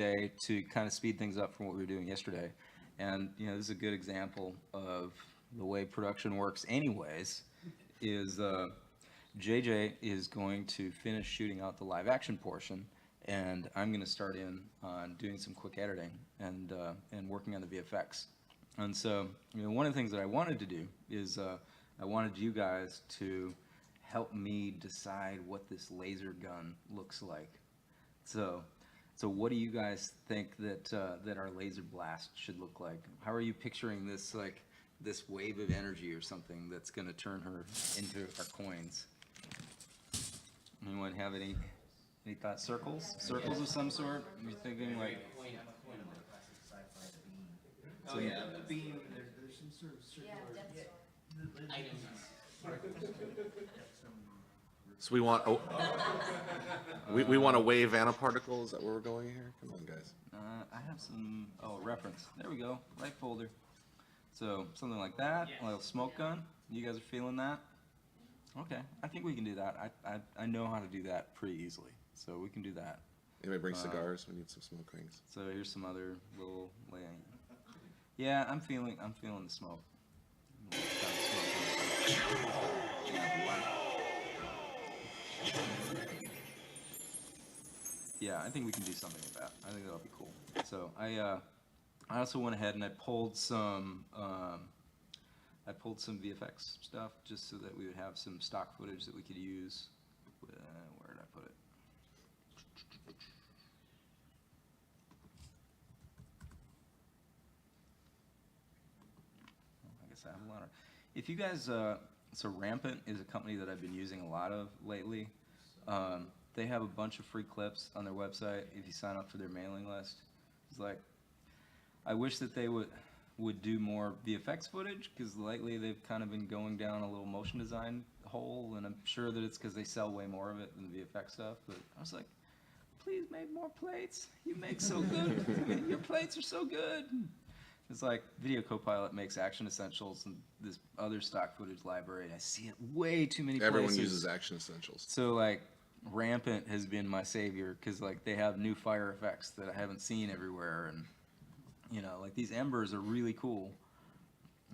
today to kind of speed things up from what we were doing yesterday. And this is a good example of the way production works anyways, is JJ is going to finish shooting out the live action portion, and I'm going to start in on doing some quick editing and working on the VFX. And so, one of the things that I wanted to do is I wanted you guys to help me decide what this laser gun looks like. So what do you guys think that our laser blast should look like? How are you picturing this, like this wave of energy or something that's going to turn her into our coins? Anyone have any thoughts? Circles of some sort? You're thinking like. Oh yeah, the beam. There's some sort of circular items. So we want we want a wave nanoparticle. Is that where we're going here? Come on, guys. I have some reference. There we go. Right folder. So something like that. A little smoke gun. You guys are feeling that? Okay. I think we can do that. I know how to do that pretty easily. So we can do that. Anybody bring cigars? We need some smoke rings. So here's some other little laying. Yeah, I'm feeling the smoke. Yeah, I think we can do something with that. I think that'll be cool. So I also went ahead and I pulled some VFX stuff just so that we would have some stock footage that we could use. Where did I put it? I guess I have a lot of. If you guys, so Rampant is a company that I've been using a lot of lately. They have a bunch of free clips on their website if you sign up for their mailing list. It's like, I wish that they would do more VFX footage, because lately they've kind of been going down a little motion design hole, and I'm sure that it's because they sell way more of it than the VFX stuff. But I was like, please make more plates. You make so good. Your plates are so good. It's like Video Copilot makes Action Essentials and this other stock footage library. I see it way too many places. Everyone uses Action Essentials. So like Rampant has been my savior, because like they have new fire effects that I haven't seen everywhere, and like these embers are really cool.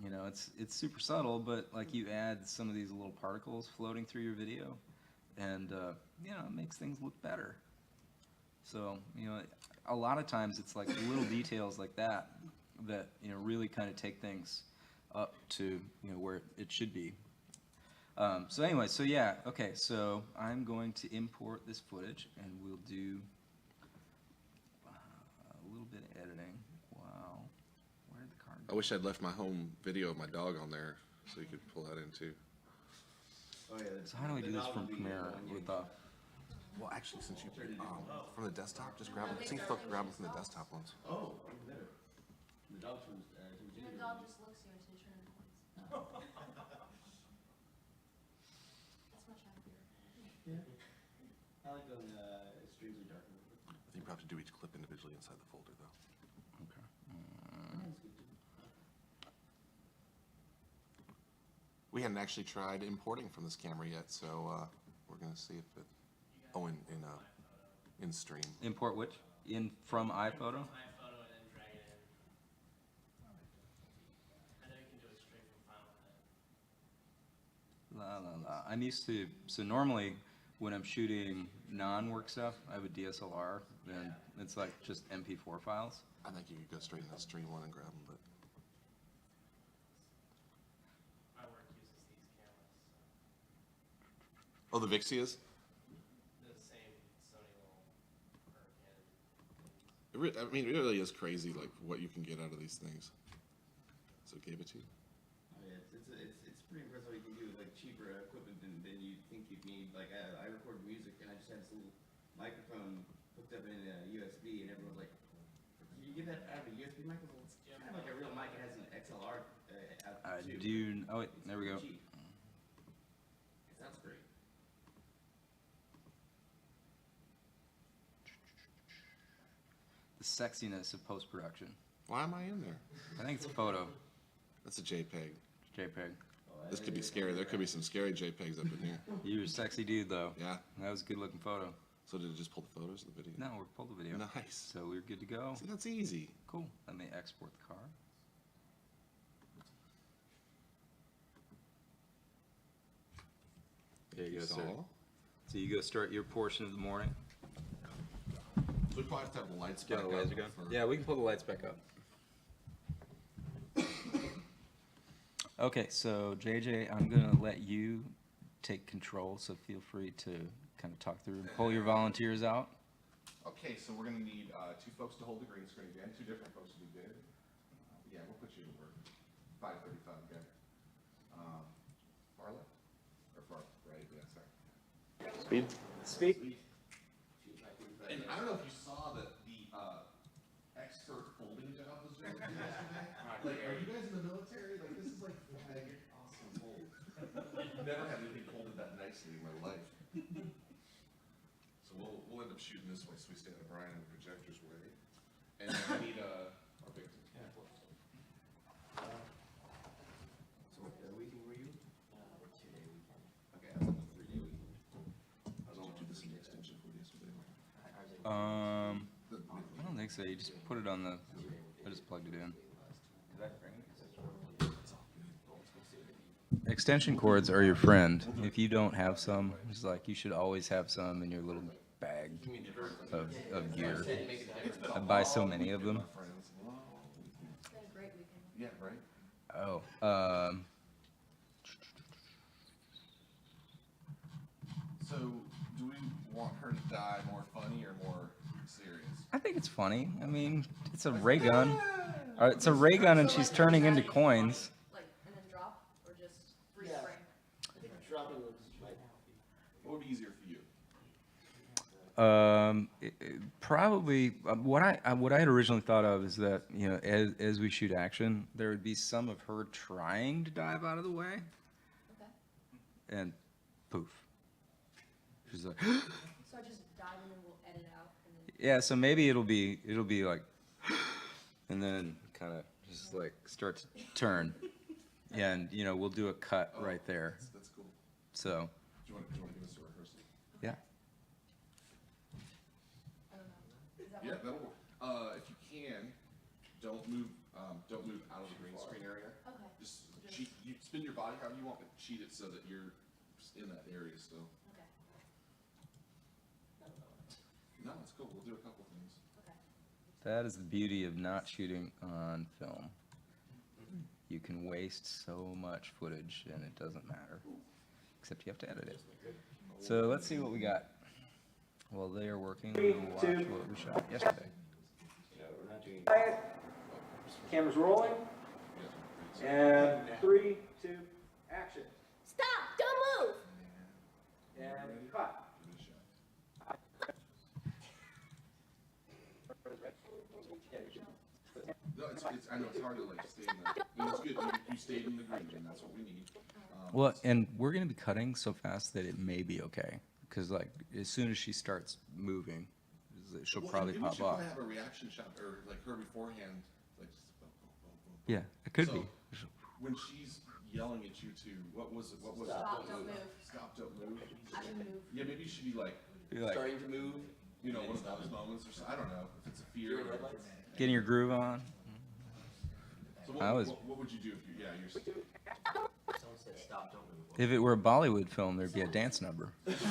It's super subtle, but like you add some of these little particles floating through your video, and it makes things look better. So a lot of times it's like little details like that really kind of take things up to where it should be. So anyway, so yeah, okay, so I'm going to import this footage, and we'll do a little bit of editing. Wow, where did the card go? I wish I'd left my home video of my dog on there so you could pull that in too. Oh yeah. So how do we do this from Premiere with Well, actually, since you from the desktop, just grab them. See if they'll grab them from the desktop ones. Oh, even better. The dog turns. Your dog just looks here, so you turn the points. That's much happier. Yeah. I like when streams are darker. I think you probably have to do each clip individually inside the folder, though. Okay. We hadn't actually tried importing from this camera yet, so we're gonna see if it. Oh, in stream. Import which? In from iPhoto? iPhoto and then drag it in. And then you can do it straight from Final Cut. La la la. I'm used to, so normally when I'm shooting non-work stuff, I have a DSLR, and it's like just MP4 files. I think you could go straight in that stream one and grab them, but. My work uses these cameras. Oh, the Vixias? The same Sony little Canon. I mean, it really is crazy, like what you can get out of these things. So it gave it to you. Oh yeah, it's pretty impressive what you can do with like cheaper equipment than you think you'd need. Like I record music, and I just had this little microphone hooked up in a USB, and everyone's like, "Can you get that out of a USB mic?" Well, it's kind of like a real mic. It has an XLR I output too. do, oh wait, there we go. Cheap. It sounds great. The sexiness of post-production. Why am I in there? I think it's a photo. That's a JPEG. JPEG. This could be scary. There could be some scary JPEGs up in here. You're a sexy dude, though. Yeah. That was a good-looking photo. So did it just pull the photos of the video? No, we're pulled the video. Nice. So we're good to go. See, that's easy. Cool. Let me export the car. There you go, sir. So you go start your portion of the morning. So we probably have to have the lights back up. for- Yeah, we can pull the lights back up. Okay, so JJ, I'm gonna let you take control, so feel free to kind of talk through and pull your volunteers out. Okay, so we're gonna need 2 folks to hold the green screen again, 2 different folks to be good. Yeah, we'll put you to work. 5:35 again. Far left? Or far right, yeah, sorry. Speed. And I don't know if you saw that the expert folding job was doing yesterday. Like, are you guys in the military? Like, this is like awesome fold. Never had anything folded that nicely in my life. So we'll end up shooting this way, so we stay out of Brian and the projector's way. And then we need our victim. So what weekend were you? 2-day weekend. Okay, I was on the 3-day weekend. I was gonna do this in the extension for yesterday. I don't think so. You just put it on the. I just plugged it in. Extension cords are your friend. If you don't have some, it's like you should always have some in your little bag of gear. I buy so many of them. It's been a great weekend. Yeah, right? Oh, So, do we want her to die more funny or more serious? I think it's funny. I mean, it's a ray gun. It's a ray gun, and she's turning into coins. Like, and then drop, or just freeze Yeah. frame? I think dropping was like. What would be easier for you? Probably what I had originally thought of is that, you know, as we shoot action, there would be some of her trying to dive out of the way, Okay. and poof, she's like, So I just dive in and we'll edit out, and then. yeah. So maybe it'll be like, and then kind of just like start to turn, and you know we'll do a cut right there. That's cool. So Do you want to give us a rehearsal? yeah. I don't know. Is that Yeah, what? that'll work. If you can, don't move out of the green screen area. Okay. Just cheat. You spin your body however you want, but cheat it so that you're in that area still. Okay. No, it's cool. We'll do a couple things. Okay. That is the beauty of not shooting on film. You can waste so much footage and it doesn't matter. Except you have to edit it. So let's see what we got. While they are working, we will watch what we shot yesterday. Camera's rolling, and 3, 2, action, Stop! Don't move! and cut. Give it a shot. No, I know it's hard to like stay in the. And it's good. You stayed in the green, and that's what we need. Well, and we're going to be cutting so fast that it may be okay. Because, like, as soon as she starts moving, she'll Well, probably maybe pop we should off. probably have a reaction shot, or like her beforehand, like just boom, boom, boom, boom. Yeah, it could So, be. When she's yelling at you to, what was it? Stop, what don't was it? move. Stop, don't move. I didn't move. Yeah, maybe you should be like, You're like Starting to move. you know, one of those moments, or I don't know, if it's a fear. Or, getting your groove on. so I was- what would you do if you? Yeah, you're. Someone said stop, don't move. If it were a Bollywood film, there'd be a dance number. Yes. If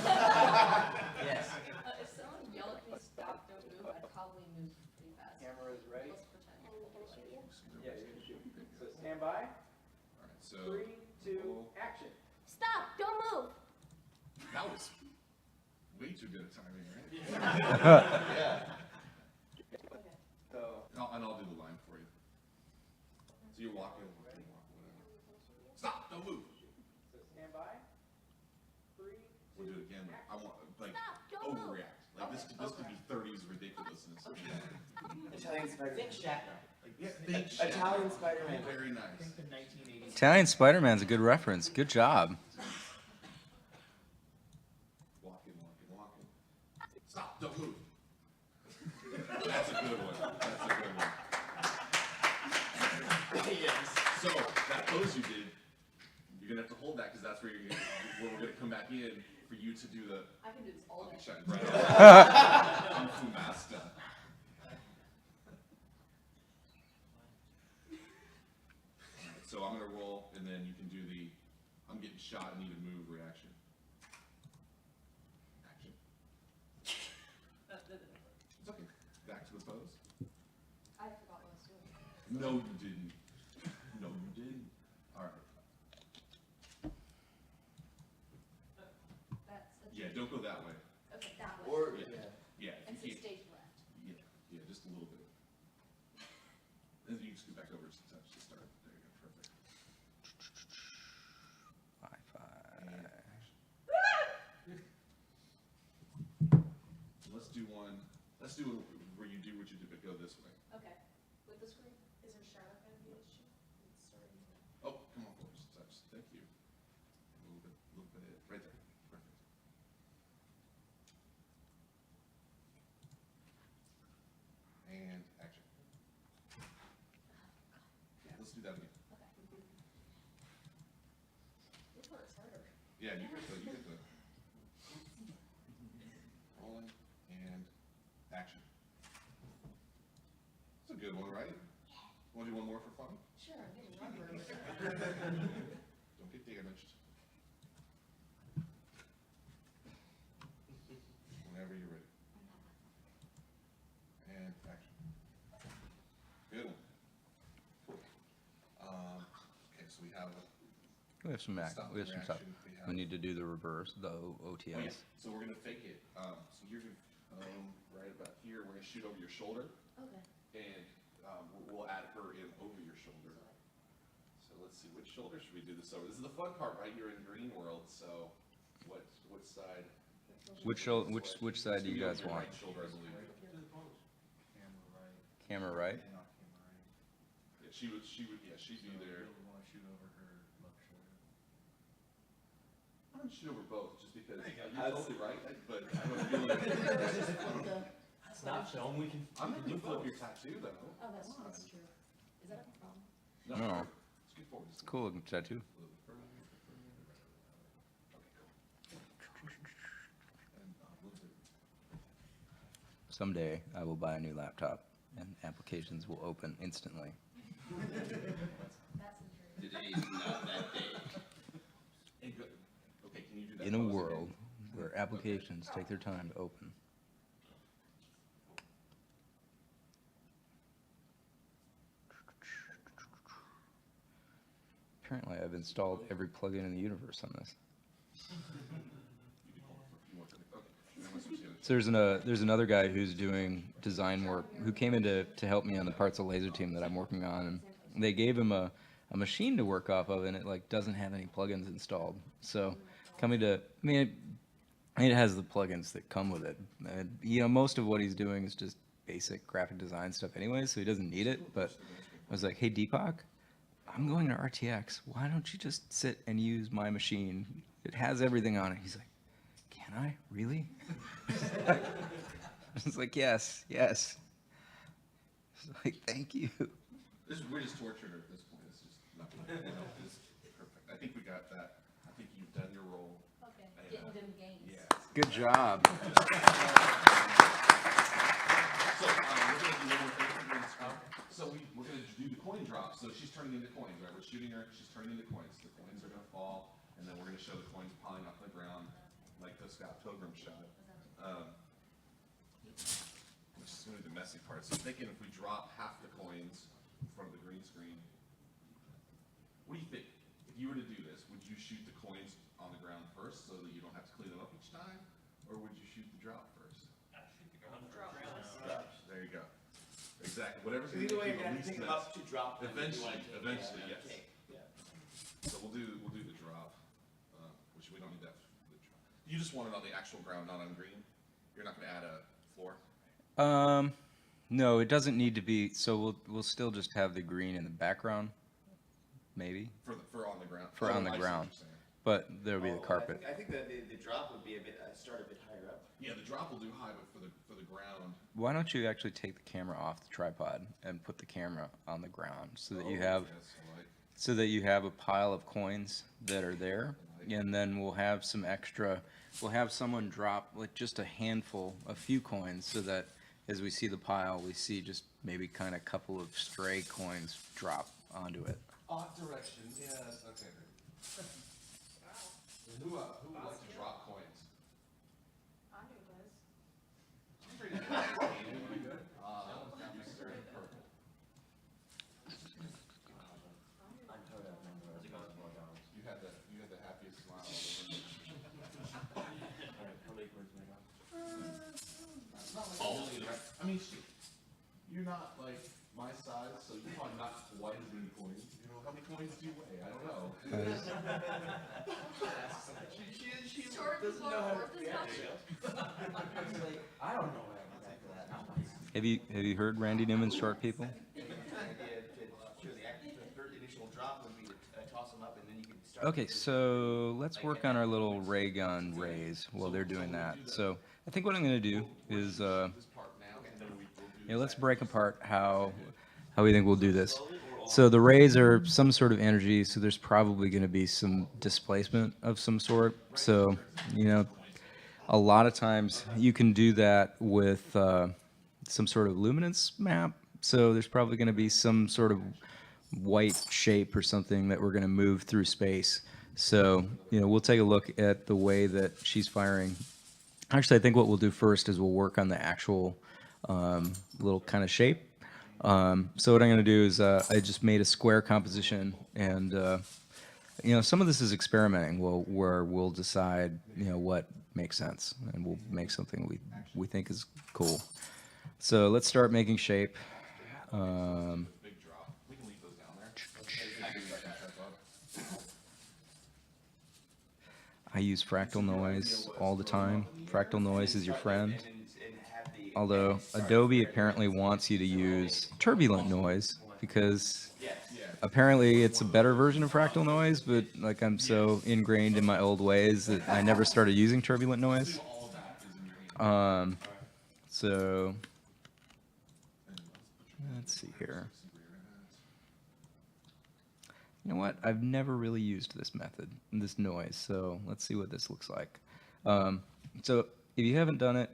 someone yelled at me, stop, don't move, I'd probably move pretty fast. Camera is ready. Let's pretend. Yeah, you're gonna shoot. So stand by, All right, so 3, 2, action. Stop! Don't move! that was way too good a timing, right? Yeah. So, And I'll do the line for you. So you're walking, whatever. Stop! Don't move. so stand by, 3, 2, We'll do it again. I want like Stop! Don't move! overreact. Like this could be 30s ridiculousness. Italian Spider-Man. Think Shatner. Yeah, thank you. Italian Spider-Man. Very nice. The 1980s. Italian Spider-Man's a good reference. Good job. Walking. Stop! Don't move. That's a good one. Yes. So that pose you did, you're gonna have to hold that because that's where we're gonna come back in for you to do the I can do this all day. shine right Kung Fu Master. Alright, so I'm gonna roll, and then you can do the I'm getting shot and need to move reaction. Action. It's okay. Back to the pose. I forgot what I was doing. No, you didn't. No, you didn't. All right. That's a Yeah, don't go that way. Okay, that way. Or, Yeah. Yeah. And if you so can't- stage left. Yeah. Yeah, just a little bit. Then you can scoot back over just a touch to start. There you go. Perfect. High five. And action. Let's do one. Let's do one where you do what you did, but go this way. Okay. With the screen? Is there shadow going to be an issue? It's starting to. Oh, come on forward just a touch. Thank you. A little bit, right there. Perfect. And action. Yeah, let's do that again. Okay. This one is harder. Yeah, you get the. Rolling and action. It's a good one, right? Want to do one more for fun? Sure, I'm getting rubber. Don't get damaged. Whenever you're ready. And action. Good one. Cool. Okay, so we have We have some stop we have some stuff. reaction. We need to do the reverse, the Oh, yeah. OTS. So we're gonna fake it. So you're gonna right about here. We're gonna shoot over your shoulder, Okay. and we'll add her in over your shoulder. So let's see, which shoulder should we do this over? This is the fun part, right? You're in green world, so what side? Which side do you guys Your want? Right shoulder, I believe. Camera right? Yeah, she'd be there. I'm gonna shoot over both, just because you're totally right, but I have a feeling. It's not film, we can. I'm not gonna flip your tattoo though. Oh, that's true. Is that a problem? No, No. it's good forward. It's cool looking tattoo. A little bit further. Okay, cool. And a little bit. Someday I will buy a new laptop and applications will open instantly. That's the truth. today's not that day. And good. Okay, can you do that? In a pose world again? where applications take their time to open. Apparently I've installed every plugin in the universe on this. You can hold it for a few more seconds. Okay. Now let's switch to the other. So there's another guy who's doing design work who came in to help me on the parts of laser team that I'm working on, and they gave him a machine to work off of, and it like doesn't have any plugins installed. So it has the plugins that come with it. Most of what he's doing is just basic graphic design stuff anyway, so he doesn't need it. But I was like, hey Deepak, I'm going to RTX. Why don't you just sit and use my machine? It has everything on it. He's like, can I? Really? I was like, yes. It's like, thank you. We're just tortured her at this point. It's just not it's perfect. I think we got that. I think you've done your role. Okay. Getting them gains. Yeah. Good job. So we're gonna do one more thing. So we're gonna do the coin drop. So she's turning into coins, right? We're shooting her. She's turning into coins. The coins are gonna fall, and then we're gonna show the coins piling off the ground, like the Scott Pilgrim shot. Which is gonna be the messy part. So thinking if we drop half the coins in front of the green screen, what do you think? If you were to do this, would you shoot the coins on the ground first so that you don't have to clean them up each time, or would you shoot the drop first? There you go. Exactly. Whatever's gonna Either way, make you're you the gonna have to least think mess. about to drop them. if you want to. Eventually, Yeah, yes. okay, yeah. So we'll do the drop, which we don't need that for the drop. You just want it on the actual ground, not on green. You're not gonna add a floor. No, it doesn't need to be. So we'll still just have the green in the background, maybe, For on the ground. For on the I see what ground. you're saying. but there'll be the Oh, carpet. I think that the drop would be a bit, start a bit higher up. Yeah, the drop will do high, but for the ground. Why don't you actually take the camera off the tripod and put the camera on the ground so that you Oh, have yes, I like. so that you have a pile of coins that are there, and then we'll have some extra, we'll have someone drop like just a handful, a few coins, so that as we see the pile, we see just maybe kind of a couple of stray coins drop onto it. Odd direction, yes, okay. Who would like to drop coins? Andre does. Mr. Purple. You had the happiest smile. I mean, you're not like my size, so you're probably not quite as many coins. You know, how many coins do you weigh? I don't know. She Short doesn't before know how fourth to is react. I don't know what happened after that. Have you heard Randy Newman's short people? The idea to show the third initial drop would be to toss them up and then you can start. Okay, so let's work on our little ray gun rays while they're doing that. So I think what I'm going to do is, This part now, and then we'll do let's break apart how we think we'll do this. So the rays are some sort of energy, so there's probably going to be some displacement of some sort. So, a lot of times you can do that with some sort of luminance map. So there's probably going to be some sort of white shape or something that we're going to move through space. So, we'll take a look at the way that she's firing. Actually, I think what we'll do first is we'll work on the actual little kind of shape. So what I'm going to do is I just made a square composition, and some of this is experimenting. Where we'll decide what makes sense, and we'll make something we think is cool. So let's start making shape. big drop. We can leave those down there. I use fractal noise all the time. Fractal noise is your friend. Although Adobe apparently wants you to use turbulent noise because apparently it's a better version of fractal noise, but like I'm so ingrained in my old ways that I never started using turbulent noise. So let's see here. You know what? I've never really used this method, this noise, so let's see what this looks like. So if you haven't done it,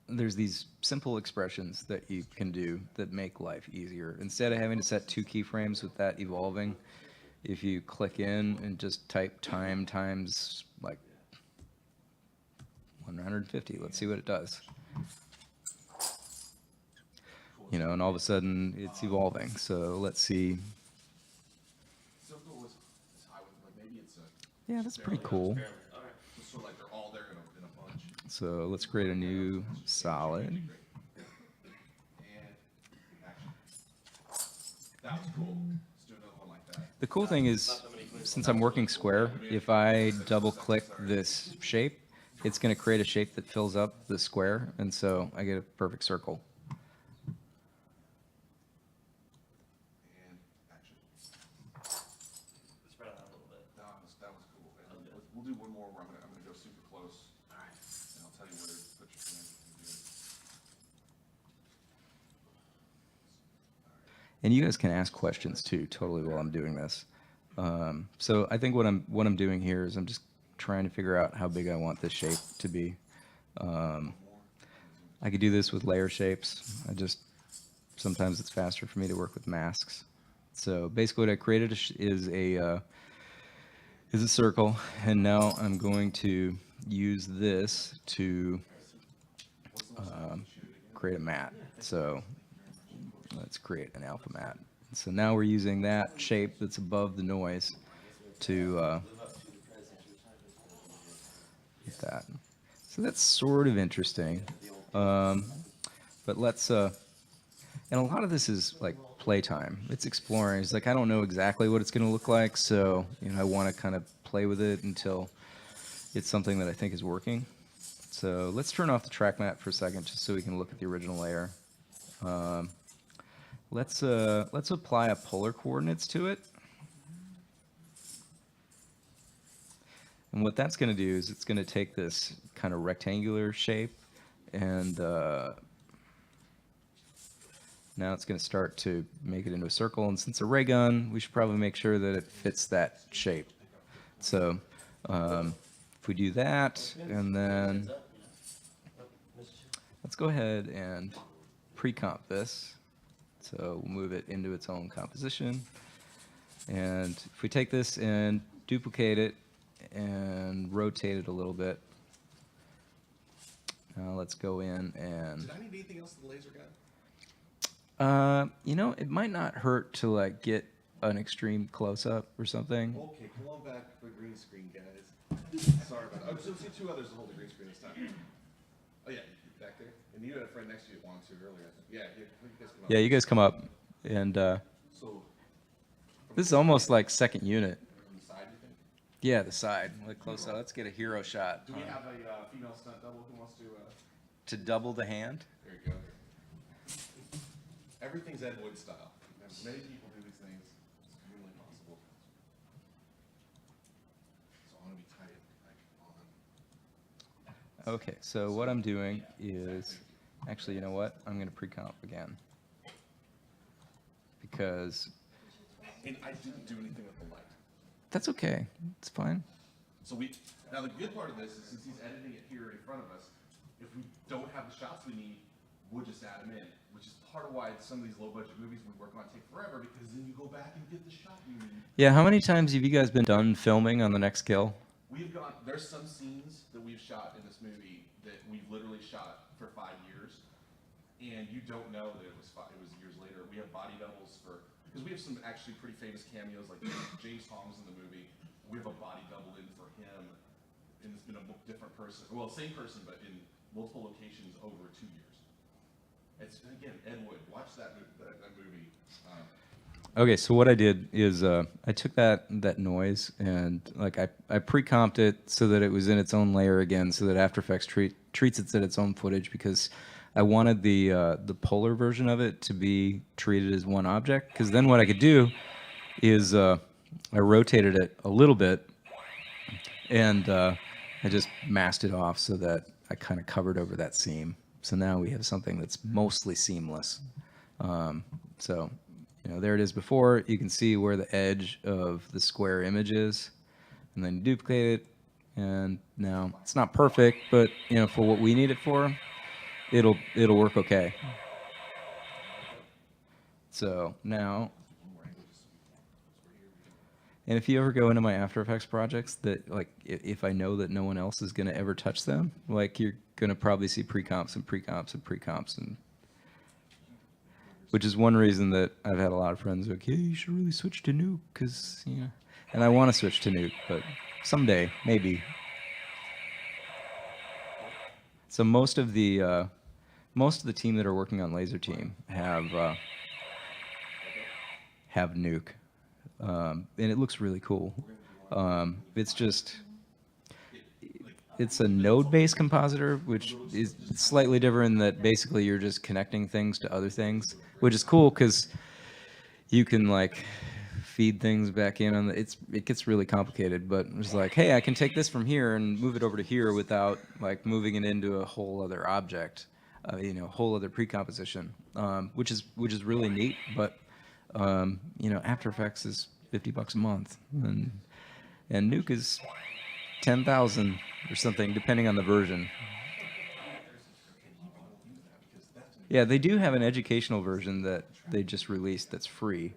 there's these simple expressions that you can do that make life easier. Instead of having to set 2 keyframes with that evolving, if you click in and just type time times like 150, let's see what it does. And all of a sudden it's evolving. So let's see. Yeah, that's pretty cool. So like they're all there in a bunch. So let's create a new solid. And action. That was cool. Let's do another one like that. The cool thing is, since I'm working square, if I double click this shape, it's going to create a shape that fills up the square, and so I get a perfect circle. And action. Spread it out a little bit. That was cool. And we'll do one more where I'm gonna go super close. All right. And I'll tell you where to put your hand. And you guys can ask questions too, totally, while I'm doing this. So I think what I'm doing here is I'm just trying to figure out how big I want this shape to be. I could do this with layer shapes. Sometimes it's faster for me to work with masks. So basically what I created is a circle, and now I'm going to use this to create a mat. So let's create an alpha mat. So now we're using that shape that's above the noise to get that. So that's sort of interesting. But let's, and a lot of this is like playtime. It's exploring. It's like, I don't know exactly what it's going to look like. So, I want to kind of play with it until it's something that I think is working. So let's turn off the track map for a second, just so we can look at the original layer. Let's apply a polar coordinates to it. And what that's going to do is it's going to take this kind of rectangular shape, and now it's going to start to make it into a circle. And since it's a ray gun, we should probably make sure that it fits that shape. So if we do that, and then let's go ahead and pre-comp this. So we'll move it into its own composition. And if we take this and duplicate it and rotate it a little bit, now let's go in and, Did I need anything else with the laser gun? you know, it might not hurt to like get an extreme close-up or something. Okay, come on back for the green screen, guys. Sorry about that. Oh, so see two others to hold the green screen this time. Oh yeah, back there. And you had a friend next to you that wanted to earlier. Yeah, you guys come up. Yeah, you guys come up, and So this is almost like second unit. from the side, you think? Yeah, the side, like close up. Let's get a hero shot Do we have a female stunt double who wants to? to double the hand. There you go. Everything's Ed Wood style. Many people do these things. It's extremely possible. So I want to be tight, like on. Okay, so what I'm doing is, actually, you know what? I'm going to pre-comp again. Because And I didn't do anything with the light. that's okay. It's fine. So now the good part of this is since he's editing it here in front of us, if we don't have the shots we need, we'll just add them in, which is part of why some of these low budget movies we work on take forever because then you go back and get the shot you need. Yeah, how many times have you guys been done filming on the next kill? There's some scenes that we've shot in this movie that we've literally shot for 5 years, and you don't know that it was years later. We have body doubles because we have some actually pretty famous cameos, like James Hong's in the movie. We have a body double in for him, and it's been a different person. Well, same person, but in multiple locations over 2 years. It's, again, Ed Wood. Watch that movie. Okay, so what I did is I took that noise and like I pre-comped it so that it was in its own layer again, so that After Effects treats it as its own footage, because I wanted the polar version of it to be treated as one object. Because then what I could do is I rotated it a little bit and I just masked it off so that I kind of covered over that seam. So now we have something that's mostly seamless. So, you know, there it is before. You can see where the edge of the square image is, and then you duplicate it, and now it's not perfect, but you know, for what we need it for, it'll work okay. So now, and if you ever go into my After Effects projects, that like if I know that no one else is gonna ever touch them, like you're gonna probably see pre-comps and pre-comps and pre-comps, and which is one reason that I've had a lot of friends like, hey, you should really switch to Nuke, because, you know, and I want to switch to Nuke, but someday, maybe. So most of the team that are working on Laser Team have Nuke, and it looks really cool. It's just, it's a node-based compositor, which is slightly different in that basically you're just connecting things to other things, which is cool because you can like feed things back in on it gets really complicated, but it's like, hey, I can take this from here and move it over to here without like moving it into a whole other object, you know, whole other pre-composition, which is really neat, but you know, After Effects is $50 a month, and Nuke is 10,000 or something, depending on the version. Yeah, they do have an educational version that they just released that's free.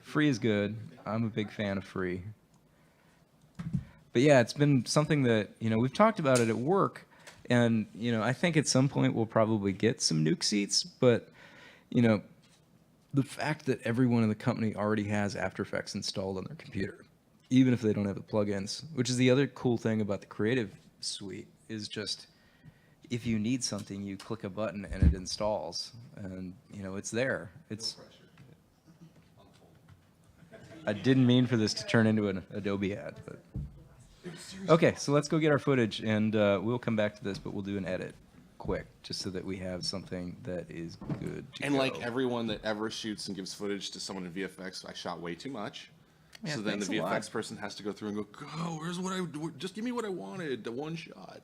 Free is good. I'm a big fan of free. But yeah, it's been something that, you know, we've talked about it at work, and, you know, I think at some point we'll probably get some Nuke seats, but, you know, the fact that everyone in the company already has After Effects installed on their computer, even if they don't have the plugins, which is the other cool thing about the Creative Suite, is just if you need something, you click a button and it installs, and you know it's there. It's. I didn't mean for this to turn into an Adobe ad, but okay. So let's go get our footage, and we'll come back to this, but we'll do an edit quick, just so that we have something that is good to And go. like everyone that ever shoots and gives footage to someone in VFX, I shot way too much. Yeah, So then the thanks a lot. VFX person has to go through and go, where's what just give me what I wanted, the one shot.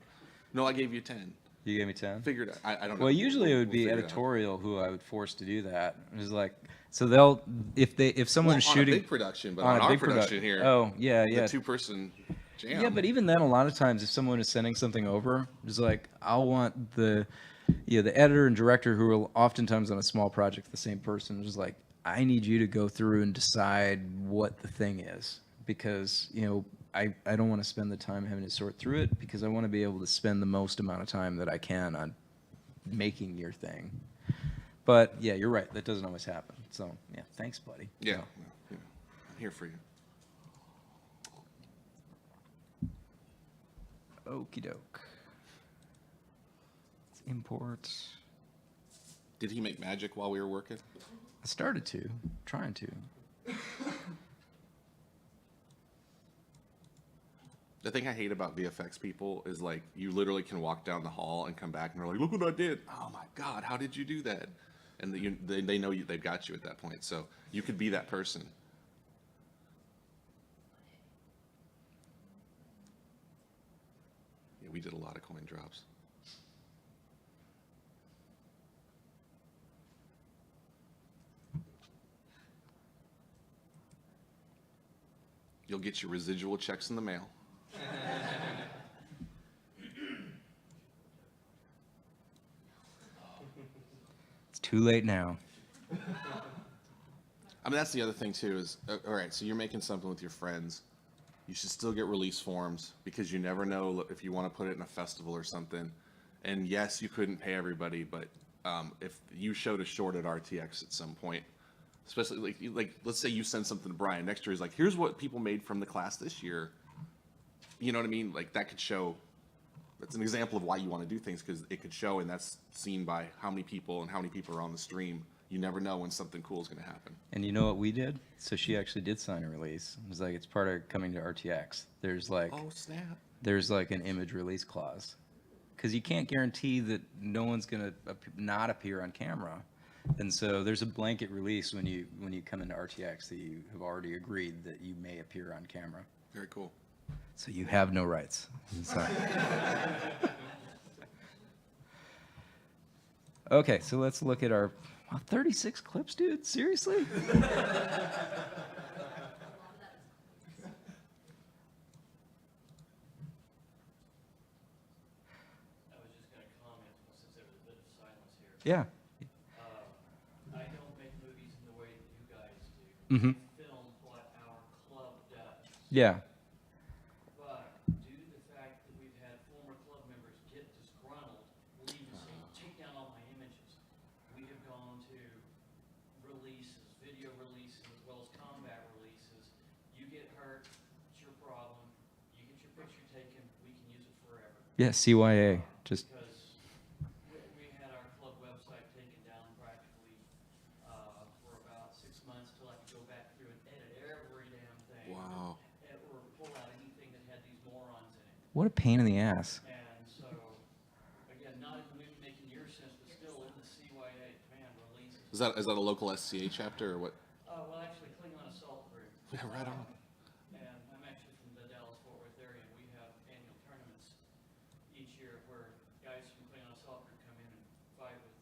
No, I gave you 10. You gave me 10? Figured, I don't know. Well, usually it would be We'll figure it out. editorial who I would force to do that. It's like, so they'll, if someone is Well, shooting. on a big production, but on on a our big production here, Oh, yeah, the yeah. two-person jam. Yeah, but even then, a lot of times, if someone is sending something over, it's like, I'll want the editor and director who are oftentimes on a small project, the same person, is like, I need you to go through and decide what the thing is. Because, I don't want to spend the time having to sort through it, because I want to be able to spend the most amount of time that I can on making your thing. But, yeah, you're right. That doesn't always happen. So, yeah, thanks, buddy. Yeah, So, I'm here for you. okie doke. Let's import. Did he make magic while we were working? I started to, trying to. The thing I hate about VFX people is like you literally can walk down the hall and come back and they're like, "Look what I did! Oh my God, how did you do that?" And they know they've got you at that point, so you could be that person. Yeah, we did a lot of coin drops. You'll get your residual checks in the mail. It's too late now. I mean, that's the other thing too is, all right, so you're making something with your friends. You should still get release forms because you never know if you want to put it in a festival or something. And yes, you couldn't pay everybody, but if you showed a short at RTX at some point, especially like let's say you send something to Brian next year, he's like, here's what people made from the class this year. You know what I mean? Like that could show. That's an example of why you want to do things because it could show, and that's seen by how many people and how many people are on the stream. You never know when something cool is going to happen. And you know what we did? So she actually did sign a release. It was like, it's part of coming to RTX. There's like, Oh snap! there's like an image release clause. Because you can't guarantee that no one's going to not appear on camera. And so there's a blanket release when you come into RTX that you have already agreed that you may appear on camera. Very cool. So you have no rights. So- Okay, so let's look at our 36 clips, dude. Seriously? I was just gonna comment, since there was a bit of silence here. Yeah. I don't make movies in the way that you guys do. Mhm. I film what our club does. Yeah. But due to the fact that we've had former club members get disgruntled, leave and say, take down all my images, we have gone to releases, video releases, as well as combat releases. You get hurt, it's your problem. You get your picture taken, we can use it forever. Yeah, CYA. Just Because we had our club website taken down practically for about 6 months till I could go back through and edit every damn thing. Wow. Or pull out anything that had these morons in it. what a pain in the ass. And so, again, not in the movie making year sense, but still in the CYA command releases. Is that a local SCA chapter or what? Well, actually, Klingon Assault Group. Yeah, right on. And I'm actually from the Dallas-Fort Worth area, and we have annual tournaments each year where guys from Klingon Assault Group come in and fight with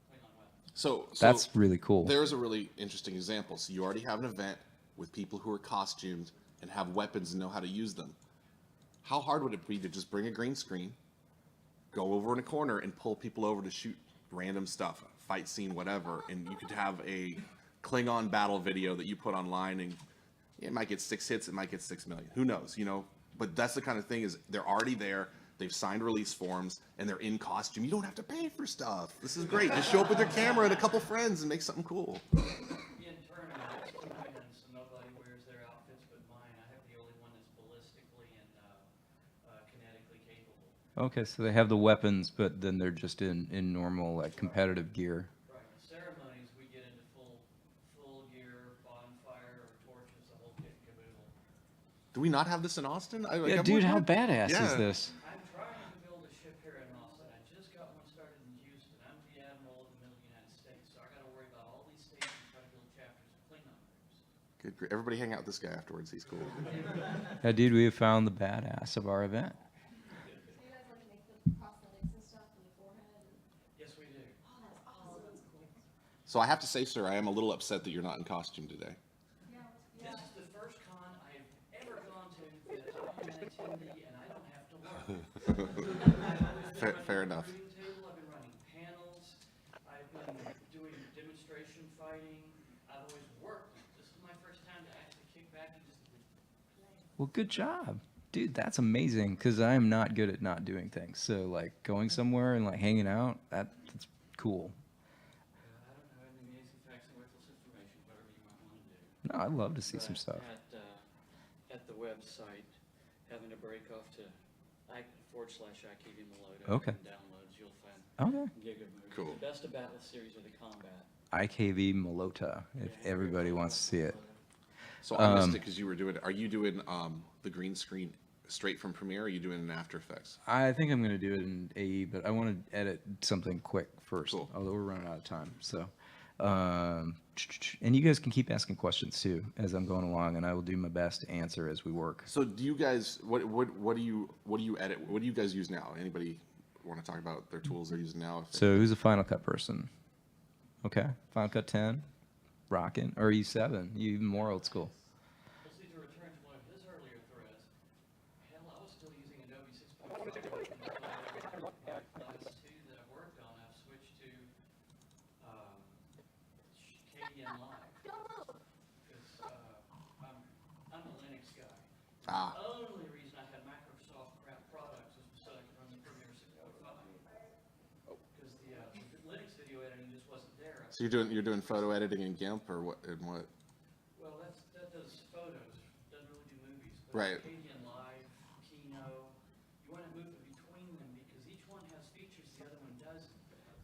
Klingon weapons. So That's really cool. There's a really interesting example. So you already have an event with people who are costumed and have weapons and know how to use them. How hard would it be to just bring a green screen, go over in a corner and pull people over to shoot random stuff, fight scene, whatever, and you could have a Klingon battle video that you put online and it might get 6 hits, it might get 6 million. Who knows, you know? But that's the kind of thing is they're already there. They've signed release forms and they're in costume. You don't have to pay for stuff. This is great. Just show up with your camera and a couple friends and make something cool. In tournaments, tournaments, nobody wears their outfits but mine. I have the only one that's ballistically and kinetically capable. Okay, so they have the weapons, but then they're just in normal, like, competitive gear. Right. Ceremonies, we get into full gear, bonfire, or torches, the whole kit and caboodle. Do we not have this in Austin? Yeah, dude, how badass is this? I'm trying to build a ship here in Austin. I just got one started in Houston. I'm the admiral of the middle United States, so I got to worry about all these states and try to build chapters of Klingon groups. Good. Everybody hang out with this guy afterwards. He's cool. Yeah, dude, we have found the badass of our event. So you guys like make the prosthetics and stuff and the So I have to say, sir, I am a little upset that you're not in costume today. This is the first con I've ever gone to that I'm an attendee and I don't have to work. I've always been Fair running a enough. recruiting table, I've been running panels, I've been doing demonstration fighting, I've always worked. This is my first time to actually kick back and just play. Well, good job. Dude, that's amazing because I'm not good at not doing things. So, like, going somewhere and, like, hanging out, that's cool. I don't know any amazing facts and worthless information, whatever you might want to do. No, I'd love to see some But stuff. At the website, having to break off to /IKV Meloto. Okay. And downloads, you'll find Okay. gig of movies. Cool. The best of battle series are the combat. IKV Melota, if everybody wants to see it. So I missed it because you were doing. Are you doing the green screen straight from Premiere? Or are you doing it in After Effects? I think I'm going to do it in AE, but I want to edit something quick first, Cool. although we're running out of time. So, and you guys can keep asking questions too as I'm going along, and I will do my best to answer as we work. So do you guys? What do you edit? What do you guys use now? Anybody want to talk about their tools they're using now? So who's a Final Cut person? Okay, Final Cut 10, rocking, or E7, you even more old school. Let's see, to return to one of his earlier threads, hell, I was still using Adobe 6.5. Last two that I've worked on, I've switched to KDN Live. Because I'm a Linux guy. Ah, The only reason I had Microsoft crap products was so I could run the Premiere 6.5. Because the Linux video editing just wasn't there. so you're doing photo editing in GIMP or what? And what? Well, that does photos, doesn't really do movies. But Right. Acadian Live, Kino, you want to move in between them because each one has features the other one doesn't.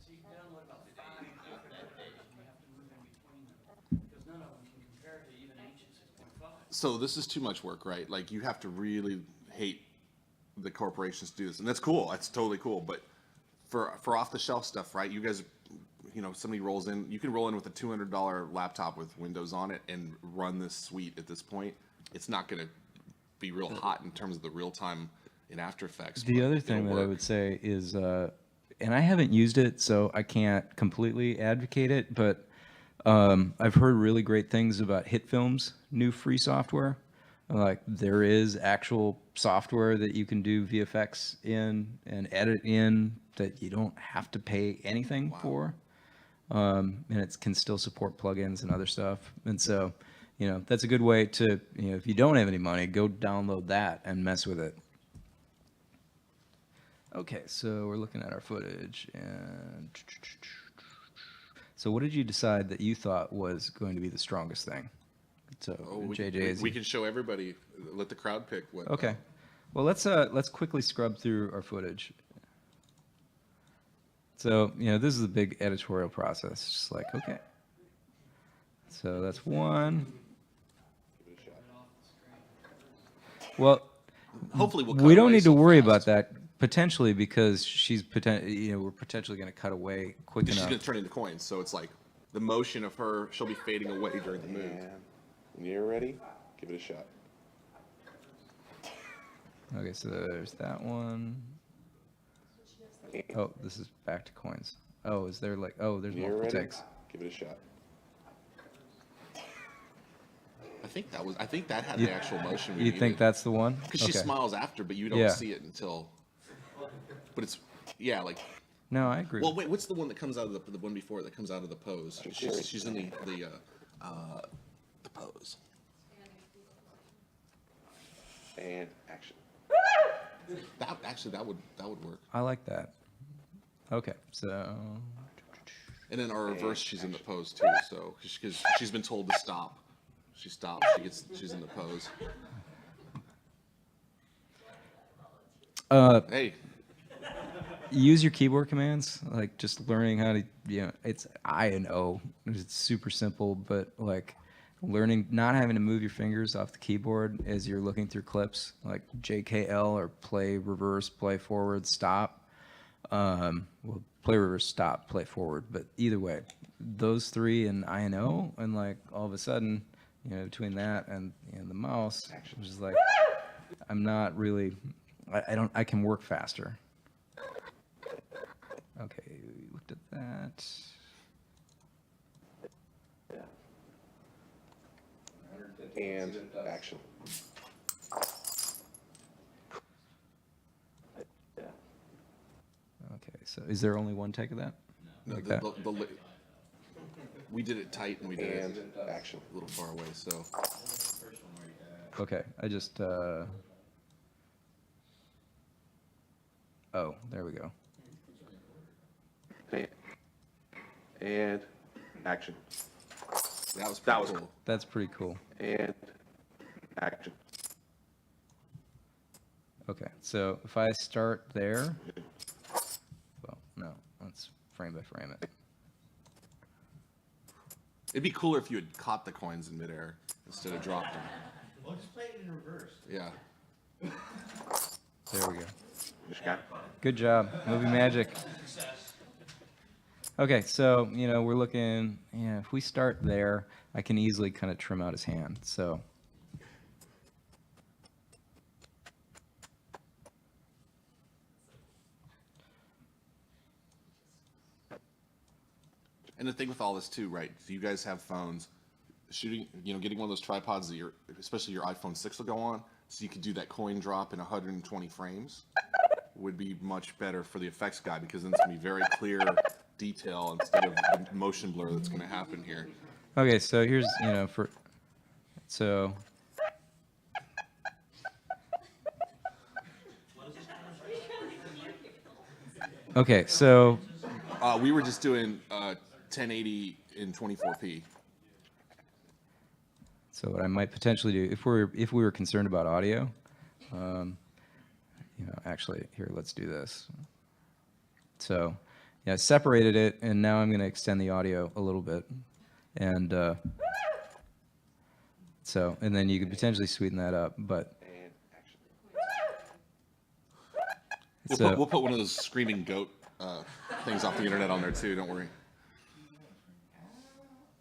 So you can download about 5 different editors and you have to move in between them because none of them can compare to even ancient 6.5. So this is too much work, right? Like you have to really hate the corporations to do this, and that's cool. That's totally cool. But for off the shelf stuff, right? You guys, somebody rolls in. You can roll in with a $200 laptop with Windows on it and run this suite. At this point, it's not going to be real hot in terms of the real time in After Effects. The but other it'll thing that I work. would say is, and I haven't used it, so I can't completely advocate it, but I've heard really great things about HitFilm's new free software. Like there is actual software that you can do VFX in and edit in that you don't have to pay anything for. And it can still support plugins and other stuff. And so, that's a good way to, if you don't have any money, go download that and mess with it. Okay, so we're looking at our footage, and so what did you decide that you thought was going to be the strongest thing? So JJ, we can show everybody. Let the crowd pick what. okay. Well, let's quickly scrub through our footage. So this is a big editorial process. Just like okay. So that's one. Well, Hopefully, we'll. we cut don't away need to so worry fast. about that potentially because we're potentially going to cut away quick She's enough. going to turn into coins, so it's like the motion of her. She'll be fading away during the move. When you're ready, give it a shot. Okay, so there's that one. Oh, this is back to coins. Oh, is there like, oh, there's When you're multiple ready, takes. give it a shot. I think that had the actual motion. You think that's the one? Because she Okay. smiles after, but you don't Yeah. see it until. But it's like. No, I agree. Well, wait. What's the one that comes out of the one before it that comes out of the pose? She's in the pose. And action. That would work. I like that. Okay, so And then our reverse, she's in the pose too. So because she's been told to stop, she stops. She's in the pose. Hey, use your keyboard commands. Like just learning how to, it's I and O. It's super simple, but like learning not having to move your fingers off the keyboard as you're looking through clips, like JKL or play reverse, play forward, stop. Well, play reverse, stop, play forward. But either way, those three and I and O, and like all of a sudden, between that and the mouse, which is like, I'm not really, I can work faster. Okay, we looked at that. action. Okay, so is there only one take of that? No, Like that? we did it tight and we did it action a little far away. So Okay, I just, oh, there we go. and action. That was cool. That's pretty cool. And action. Okay, so if I start there, well, no, let's frame by frame it. It'd be cooler if you had caught the coins in midair instead of dropped them. Well, just play it in reverse. Yeah. There we go. Just got Good job, movie magic. Okay, so, you know, we're looking, yeah, if we start there, I can easily kind of trim out his hand, so. And the thing with all this too, right? If you guys have phones, shooting, you know, getting one of those tripods that especially your iPhone 6 will go on, so you could do that coin drop in 120 frames, would be much better for the effects guy because then it's gonna be very clear detail instead of the motion blur that's gonna happen here. Okay, so here's, you know, so. Okay, so, We were just doing 1080 in 24p. so what I might potentially do, if we were concerned about audio, you know, actually, here, let's do this. So, yeah, I separated it, and now I'm going to extend the audio a little bit. And so, and then you could potentially sweeten that up, but. We'll put one of those screaming goat things off the internet on there too, don't worry.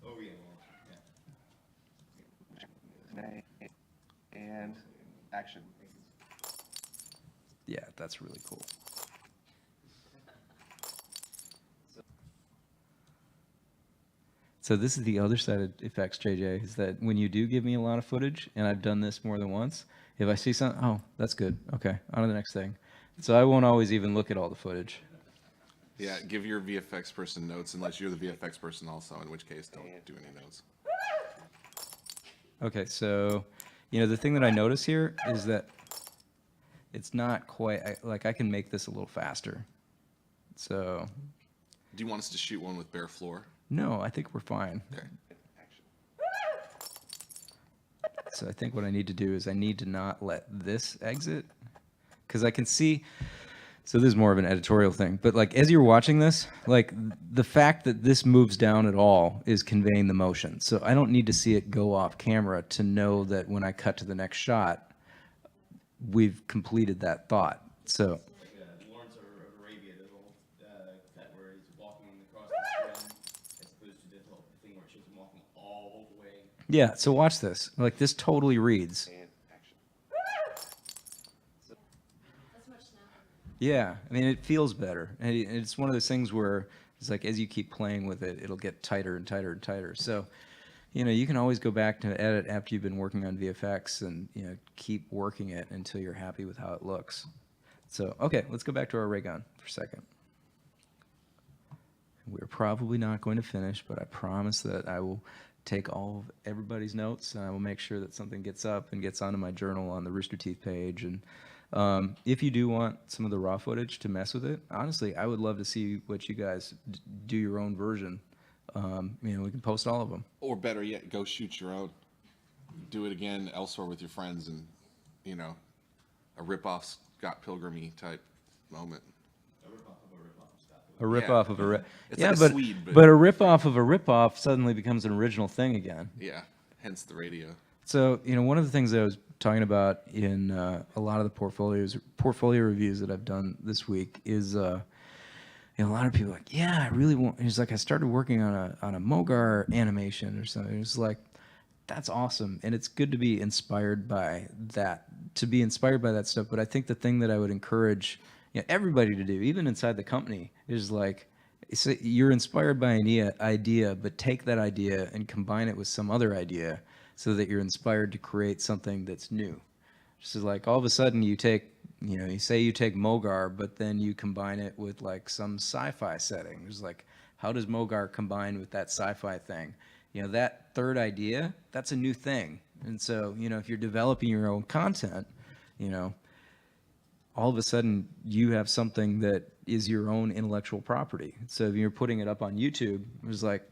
Oh, yeah. And action. Yeah, that's really cool. So this is the other side of effects, JJ, is that when you do give me a lot of footage, and I've done this more than once, if I see something, oh, that's good, okay, on to the next thing. So I won't always even look at all the footage. Yeah, give your VFX person notes unless you're the VFX person also, in which case don't do any notes. Okay, so, you know, the thing that I notice here is that it's not quite, like I can make this a little faster. So, Do you want us to shoot one with bare floor? no, I think we're fine. Okay. So I think what I need to do is I need to not let this exit, because I can see, so this is more of an editorial thing, but like as you're watching this, like the fact that this moves down at all is conveying the motion. So I don't need to see it go off camera to know that when I cut to the next shot, we've completed that thought. So, Like Lawrence of Arabia, the whole cut where he's walking across the screen, as opposed to the whole thing where it shows him walking all the way. yeah, so watch this. Like this totally reads. That's much snappier. Yeah, I mean, it feels better. And it's one of those things where it's like as you keep playing with it, it'll get tighter and tighter and tighter. So, you know, you can always go back to edit after you've been working on VFX and, you know, keep working it until you're happy with how it looks. So, okay, let's go back to our ray gun for a second. We're probably not going to finish, but I promise that I will take all of everybody's notes and I will make sure that something gets up and gets onto my journal on the Rooster Teeth page. And if you do want some of the raw footage to mess with it, honestly, I would love to see what you guys do your own version. You know, we can post all of them. Or better yet, go shoot your own. Do it again elsewhere with your friends and, you know, a rip-off Scott Pilgrim-y type moment. A rip-off of a rip. It's Yeah, like a but, Swede, but a rip-off of a rip-off suddenly becomes an original thing again. Yeah, hence the radio. So, you know, one of the things that I was talking about in a lot of the portfolio reviews that I've done this week is, you know, a lot of people are like, yeah, I really want, it's like I started working on a Mogar animation or something. It's like, that's awesome. And it's good to be inspired by that, stuff. But I think the thing that I would encourage, you know, everybody to do, even inside the company, is like, you're inspired by an idea, but take that idea and combine it with some other idea so that you're inspired to create something that's new. Just as like all of a sudden you take, you say you take Mogar, but then you combine it with like some sci-fi setting. It's like, how does Mogar combine with that sci-fi thing? That third idea, that's a new thing. And so, if you're developing your own content, all of a sudden you have something that is your own intellectual property. So if you're putting it up on YouTube, it's like,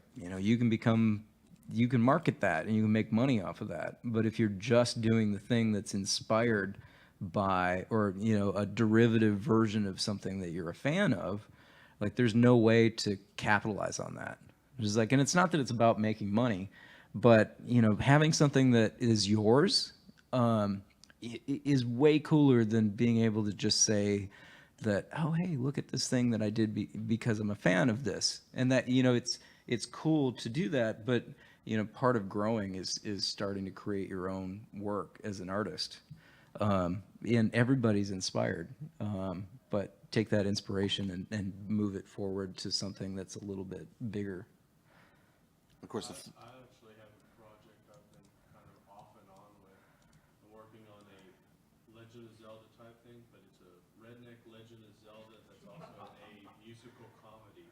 you can market that and you can make money off of that. But if you're just doing the thing that's inspired by, or, a derivative version of something that you're a fan of, like there's no way to capitalize on that. It's like, and it's not that it's about making money, but, having something that is yours, is way cooler than being able to just say that, oh, hey, look at this thing that I did because I'm a fan of this. And that, it's cool to do that, but, part of growing is starting to create your own work as an artist. And everybody's inspired, but take that inspiration and move it forward to something that's a little bit bigger. Of course, I actually have a project I've been kind of off and on with. I'm working on a Legend of Zelda type thing, but it's a redneck Legend of Zelda that's also a musical comedy.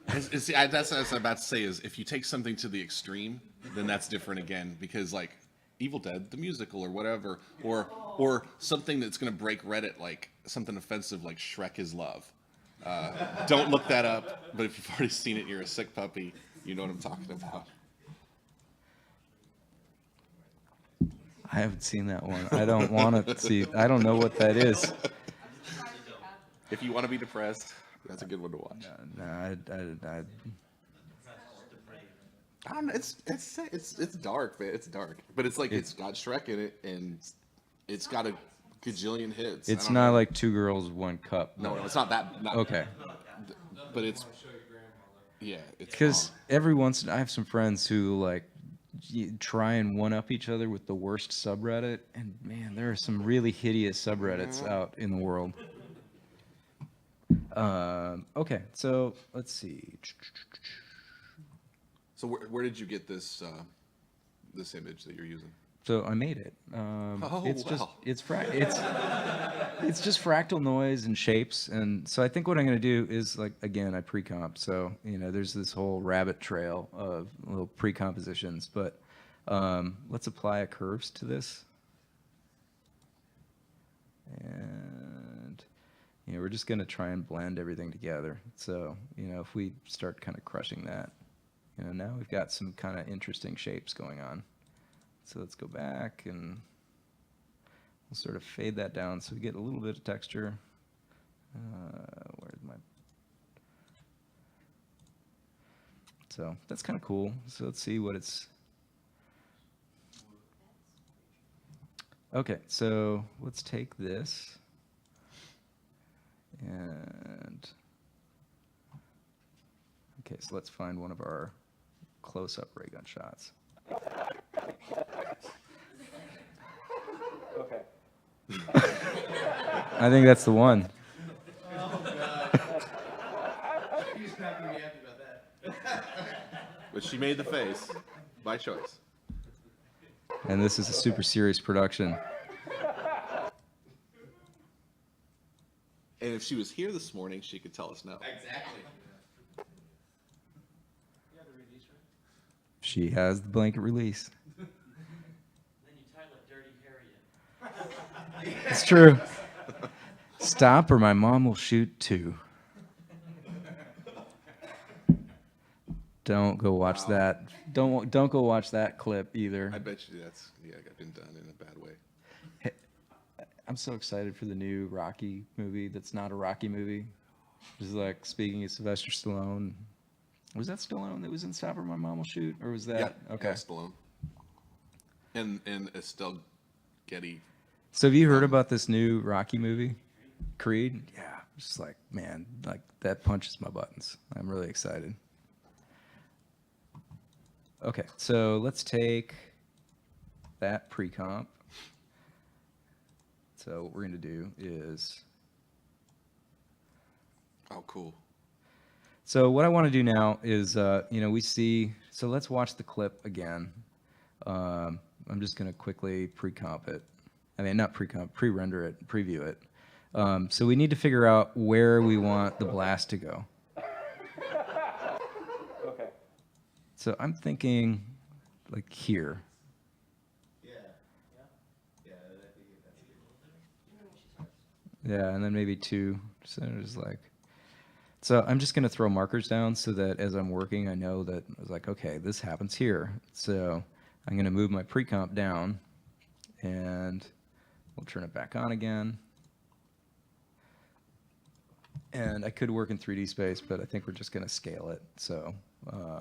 that's what I was about to say is if you take something to the extreme, then that's different again, because like Evil Dead, the musical or whatever, or something that's going to break Reddit, like something offensive like Shrek is Love. Don't look that up, but if you've already seen it and you're a sick puppy, you know what I'm talking about. I haven't seen that one. I don't want to see. I don't know what that is. If you want to be depressed, that's a good one to watch. No, I don't know, it's dark, man. It's dark, but it's like it's got Shrek in it, and it's got a gajillion hits. it's I don't not know. like Two Girls, One Cup. No, it's not that. Okay. But it's yeah. It's Because every once I have some friends who like try and one up each other with the worst subreddit, and man, there are some really hideous subreddits out in the world. Okay, so let's see. So where did you get this this image that you're using? So I made it. It's just wow. it's just fractal noise and shapes, and so I think what I'm going to do is like again I pre-comp. So there's this whole rabbit trail of little pre-compositions, but let's apply a curves to this, and we're just going to try and blend everything together. So if we start kind of crushing that, now we've got some kind of interesting shapes going on. So let's go back and we'll sort of fade that down so we get a little bit of texture. Where's my... So that's kind of cool. So let's see what it's... Okay, so let's take this and... Okay, so let's find one of our close-up ray gun shots. Okay. I think that's the one. He's not gonna be happy about that. But she made the face by choice. And this is a super serious production. And if she was here this morning, she could tell us no. Exactly. She has the blanket release. Then you title it Dirty Harry. It's true. Stop or my mom will shoot too. Don't go watch that. Don't go watch that clip either. I bet you that's been done in a bad way. I'm so excited for the new Rocky movie that's not a Rocky movie. It's like speaking of Sylvester Stallone. Was that Stallone that was in Stop or My Mom Will Shoot? Or was that? Yeah, Okay. yeah, Stallone. And Estelle Getty. So have you heard about this new Rocky movie? Creed? Yeah. Just like, man, like that punches my buttons. I'm really excited. Okay, so let's take that pre-comp. So what we're going to do is... Oh, cool. So what I want to do now is, we see, so let's watch the clip again. I'm just going to quickly pre-comp it. I mean, not pre-comp, pre-render it, preview it. So we need to figure out where we want the blast to go. Okay. So I'm thinking like here. Yeah. Yeah, I think that's good. Yeah, and then maybe 2. So there's like. So I'm just going to throw markers down so that as I'm working, I know that I was like, okay, this happens here. So I'm going to move my pre-comp down, and we'll turn it back on again. And I could work in 3D space, but I think we're just going to scale it. So let's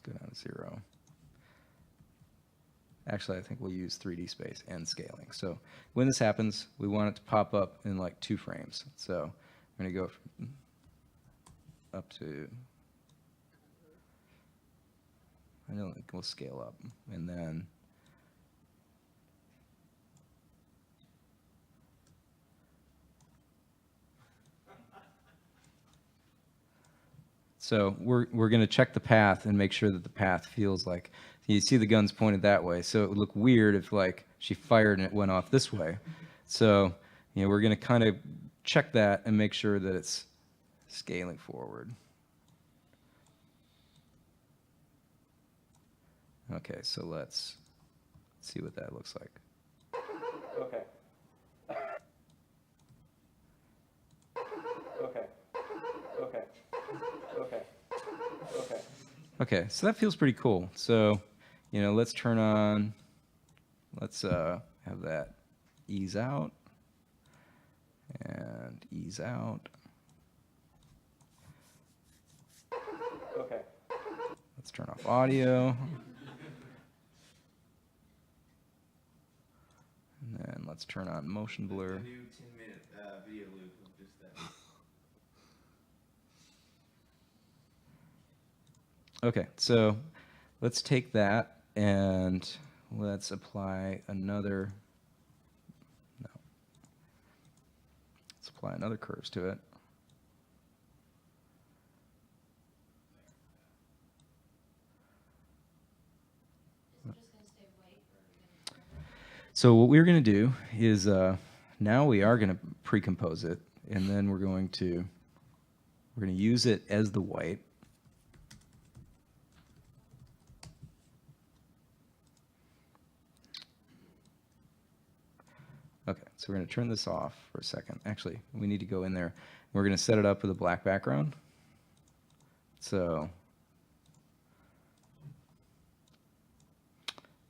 go down to 0. Actually, I think we'll use 3D space and scaling. So when this happens, we want it to pop up in like 2 frames. So I'm going to go up to, I don't think we'll scale up. And then so we're going to check the path and make sure that the path feels like, you see the guns pointed that way. So it would look weird if like she fired and it went off this way. So, we're going to kind of check that and make sure that it's scaling forward. Okay, so let's see what that looks like. Okay. Okay. Okay. Okay. Okay. Okay, so that feels pretty cool. So, let's turn on, let's have that ease out and ease out. Okay. Let's turn off audio. And then let's turn on motion blur. A new 10-minute video loop of just that. Okay, so let's take that and let's apply another, no, let's apply another curves to it. Is it just gonna stay white or are we gonna? So what we're going to do is now we are going to pre-compose it, and then we're going to use it as the white. Okay, so we're going to turn this off for a second. Actually, we need to go in there. We're going to set it up with a black background. So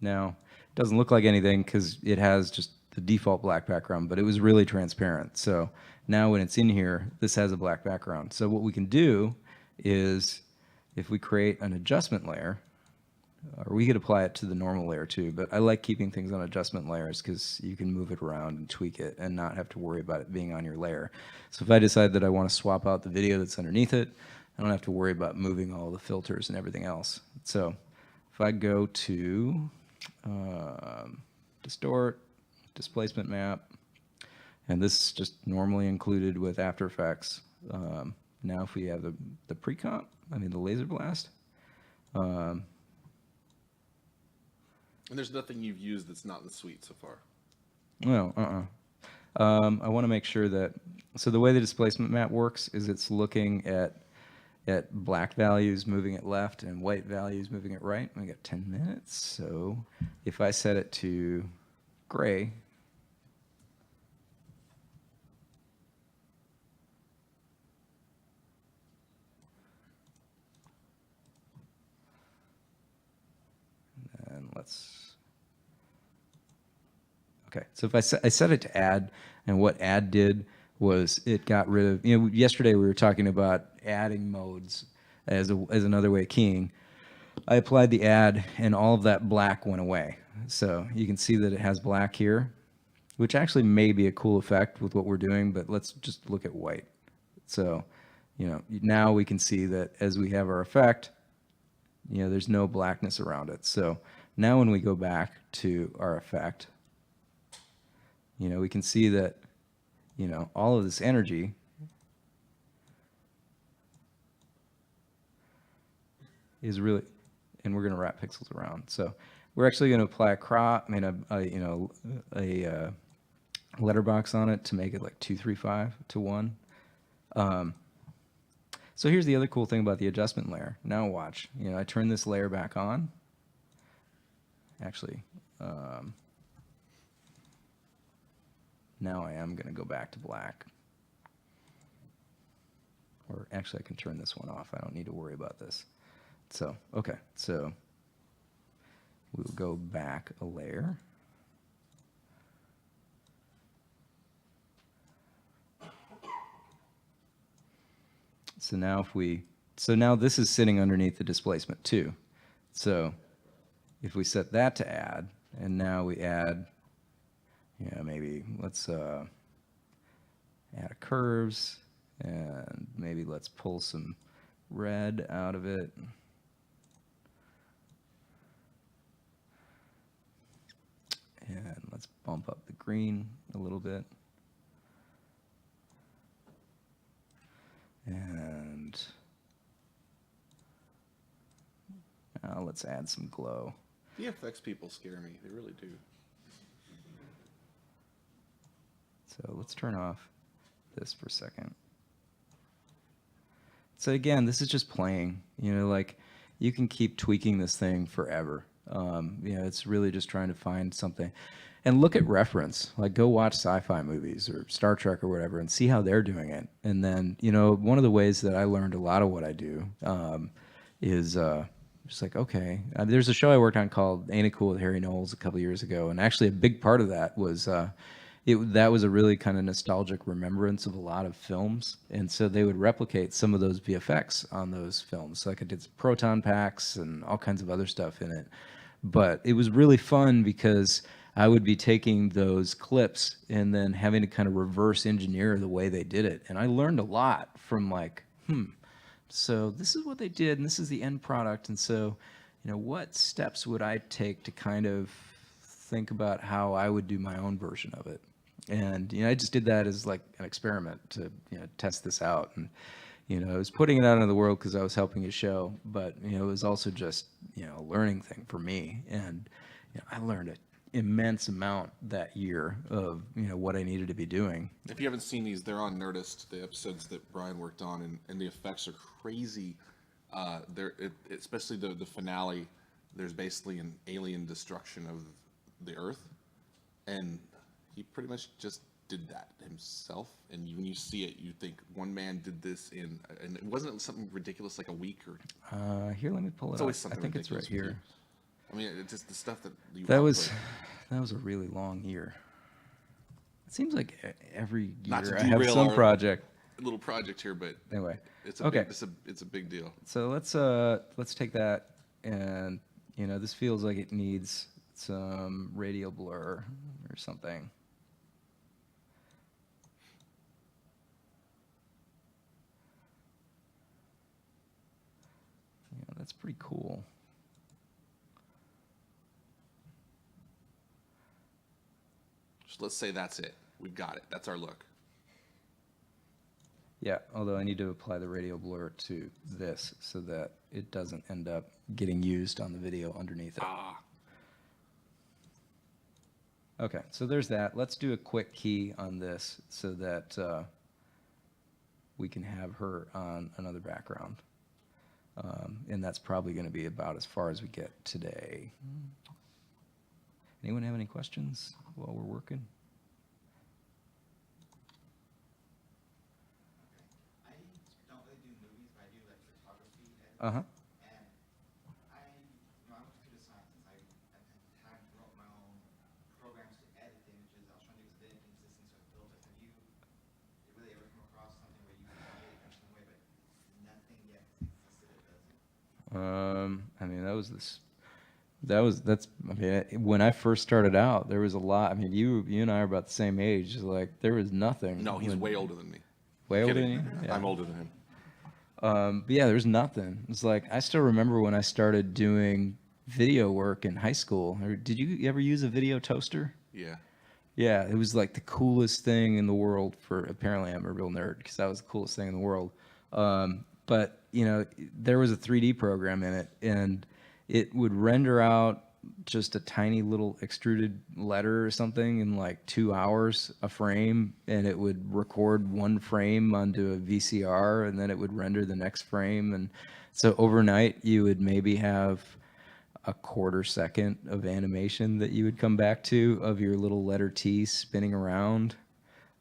now it doesn't look like anything because it has just the default black background, but it was really transparent. So now when it's in here, this has a black background. So what we can do is if we create an adjustment layer, or we could apply it to the normal layer too, but I like keeping things on adjustment layers because you can move it around and tweak it and not have to worry about it being on your layer. So if I decide that I want to swap out the video that's underneath it, I don't have to worry about moving all the filters and everything else. So if I go to distort, displacement map, and this is just normally included with After Effects. Now if we have the pre-comp, the laser blast, And there's nothing you've used that's not in the suite so far. no, I want to make sure that, so the way the displacement map works is it's looking at black values moving it left and white values moving it right. We got 10 minutes, so if I set it to gray, and okay, so if I set it to add, and what add did was it got rid of, yesterday we were talking about adding modes as another way of keying. I applied the add and all of that black went away. So you can see that it has black here, which actually may be a cool effect with what we're doing, but let's just look at white. So, now we can see that as we have our effect, there's no blackness around it. So now when we go back to our effect, we can see that, all of this energy is really, and we're going to wrap pixels around. So we're actually going to apply a crop, a letterbox on it to make it like 235 to 1. So here's the other cool thing about the adjustment layer. Now watch, I turn this layer back on. Actually, now I am going to go back to black. Or actually, I can turn this one off. I don't need to worry about this. So, okay, so we'll go back a layer. So now now this is sitting underneath the displacement too. So if we set that to add, and now we add, maybe let's add a curves, and maybe let's pull some red out of it. And let's bump up the green a little bit. And now let's add some glow. VFX people scare me. They really do. So let's turn off this for a second. So again, this is just playing. Like you can keep tweaking this thing forever. It's really just trying to find something. And look at reference, like go watch sci-fi movies or Star Trek or whatever and see how they're doing it. And then, one of the ways that I learned a lot of what I do is just like, okay, there's a show I worked on called Ain't It Cool with Harry Knowles a couple years ago. And actually a big part of that was, that was a really kind of nostalgic remembrance of a lot of films. And so they would replicate some of those VFX on those films. So like I did proton packs and all kinds of other stuff in it. But it was really fun because I would be taking those clips and then having to kind of reverse engineer the way they did it. And I learned a lot from like, so this is what they did and this is the end product. And so, what steps would I take to kind of think about how I would do my own version of it? And, I just did that as like an experiment to, test this out. And, I was putting it out into the world because I was helping a show, but, it was also just, a learning thing for me. And, I learned an immense amount that year of, what I needed to be doing. If you haven't seen these, they're on Nerdist, the episodes that Brian worked on, and the effects are crazy. Especially the finale, there's basically an alien destruction of the Earth, and he pretty much just did that himself. And when you see it, you think one man did this and it wasn't something ridiculous like a week or. Here, let me pull it up. I think it's right here. I mean, it's just the stuff that you. That was a really long year. It seems like every year I have some project. Little project here, but anyway, it's a big, it's a big deal. So let's take that, and this feels like it needs some radial blur or something. That's pretty cool. Just let's say that's it. We've got it. That's our look. Yeah, although I need to apply the radial blur to this so that it doesn't end up getting used on the video underneath it. Okay, so there's that. Let's do a quick key on this so that we can have her on another background. And that's probably going to be about as far as we get today. Anyone have any questions while we're working? I don't really do movies, but I do like photography. Uh-huh. And I'm a computer scientist. I wrote my own programs to edit images. I was trying to do this inconsistency with filters. Have you really ever come across something where you can create in some way, but nothing yet existed that does it? I mean, when I first started out, there was a lot. I mean, you and I are about the same age. Like, there was nothing. No, he's way older than me. Way older than you? Yeah. I'm older than him. But yeah, there's nothing. It's like, I still remember when I started doing video work in high school. Did you ever use a video toaster? Yeah. Yeah, it was like the coolest thing in the world. Apparently I'm a real nerd because that was the coolest thing in the world. but you know, there was a 3D program in it, and it would render out just a tiny little extruded letter or something in like 2 hours a frame, and it would record one frame onto a VCR, and then it would render the next frame. And so overnight you would maybe have a quarter second of animation that you would come back to of your little letter T spinning around.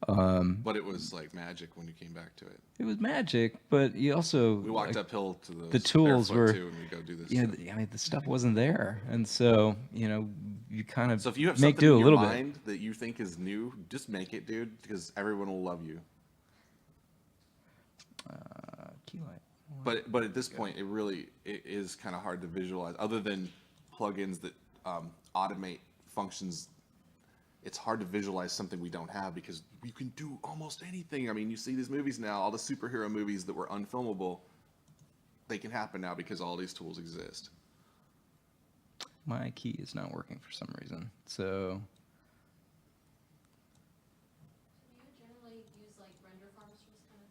But it was like magic when you came back to it. It was magic, but you also We walked like, uphill to the tools barefoot, were, too, and we go do this. you know, stuff. I mean, the stuff wasn't there, and so you know, you kind of So if you have make something do in a your little bit. mind that you think is new, just make it, dude, because everyone will love you. Key light. But at this point, it is kind of hard to visualize. Other than plugins that automate functions, it's hard to visualize something we don't have because you can do almost anything. I mean, you see these movies now, all the superhero movies that were unfilmable, they can happen now because all these tools exist. My key is not working for some reason, so Do you generally use like render farms for this kind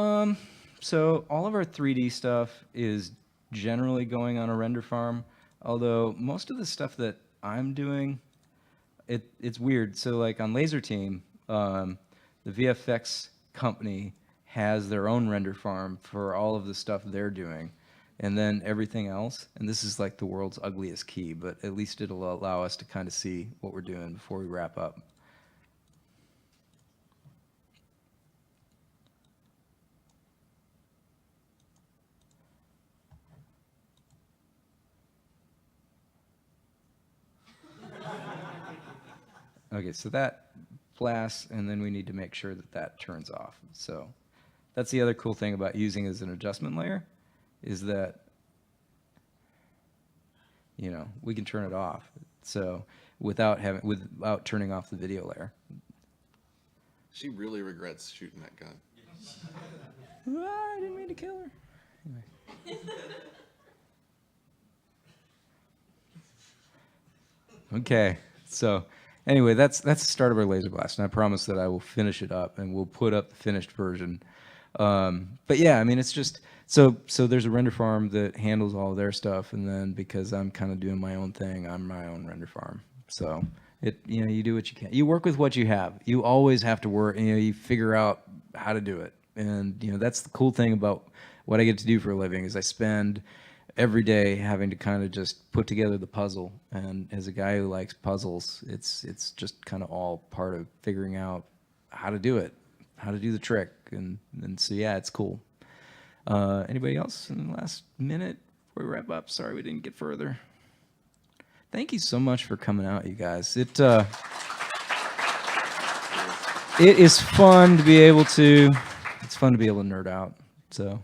of thing? So all of our 3D stuff is generally going on a render farm, although most of the stuff that I'm doing, it's weird. So like on Laser Team, the VFX company has their own render farm for all of the stuff they're doing. And then everything else, and this is like the world's ugliest key, but at least it'll allow us to kind of see what we're doing before we wrap up. Okay, so that blasts, and then we need to make sure that that turns off. So that's the other cool thing about using as an adjustment layer, is that, you know, we can turn it off. So without turning off the video layer. She really regrets shooting that gun. I didn't mean to kill her. Anyway. Okay, so anyway, that's the start of our laser blast, and I promise that I will finish it up, and we'll put up the finished version. But yeah, I mean, it's just so there's a render farm that handles all of their stuff, and then because I'm kind of doing my own thing, I'm my own render farm. So you know, you do what you can. You work with what you have. You always have to work. You know, you figure out how to do it, and you know, that's the cool thing about what I get to do for a living is I spend every day having to kind of just put together the puzzle. And as a guy who likes puzzles, it's just kind of all part of figuring out how to do it, how to do the trick. And so, yeah, it's cool. Anybody else in the last minute before we wrap up? Sorry we didn't get further. Thank you so much for coming out, you guys. It is fun to be able to, nerd out. So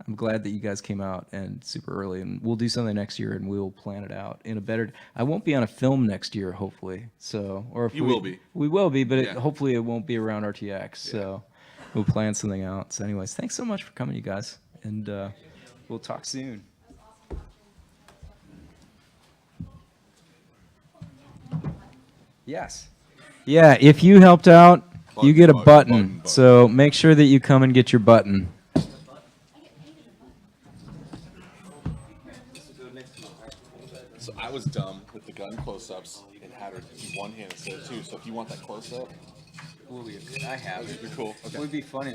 I'm glad that you guys came out and super early, and we'll do something next year and we'll plan it out in a better, I won't be on a film next year, hopefully. So, or if You will be. We will be, but Yeah. hopefully it won't be around RTX. So we'll plan something out. So anyways, thanks so much for coming, you guys. And we'll talk soon. Yes. Yeah, if you helped out, you get a button. So make sure that you come and get your button. So I was dumb with the gun close-ups and had her do one hand instead of two. So if you want that close-up, I have it. it'd be cool. Okay. It would be funny.